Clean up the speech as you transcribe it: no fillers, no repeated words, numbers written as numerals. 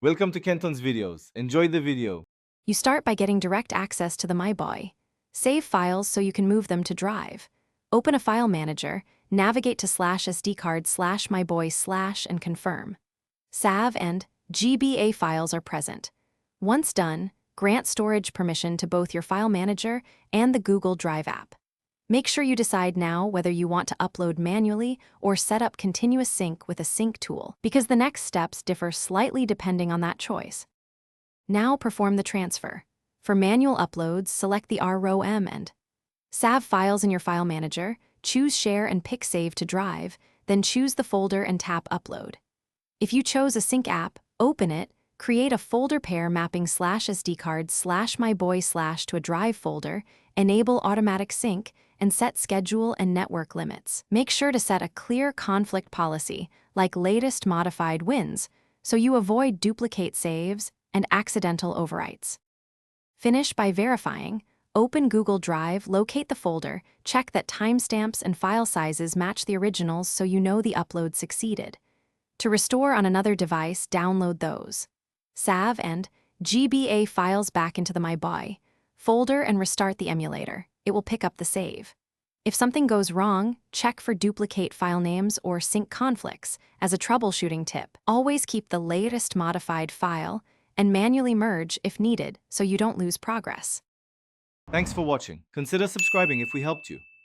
Welcome to Kenton's videos. Enjoy the video. You start by getting direct access to the MyBoy. Save files so you can move them to Drive. Open a file manager, navigate to /SD card /myboy/ and confirm. SAV and GBA files are present. Once done, grant storage permission to both your file manager and the Google Drive app. Make sure you decide now whether you want to upload manually or set up continuous sync with a sync tool, because the next steps differ slightly depending on that choice. Now perform the transfer. For manual uploads, select the ROM and SAV files in your file manager, choose Share and pick Save to Drive, then choose the folder and tap Upload. If you chose a sync app, open it, create a folder pair mapping /SD card /myboy/ to a Drive folder, enable automatic sync, and set schedule and network limits. Make sure to set a clear conflict policy, like latest modified wins, so you avoid duplicate saves and accidental overwrites. Finish by verifying. Open Google Drive, locate the folder, check that timestamps and file sizes match the originals so you know the upload succeeded. To restore on another device, download those SAV and GBA files back into the MyBoy folder and restart the emulator. It will pick up the save. If something goes wrong, check for duplicate file names or sync conflicts. As a troubleshooting tip, always keep the latest modified file and manually merge if needed so you don't lose progress. Thanks for watching. Consider subscribing if we helped you.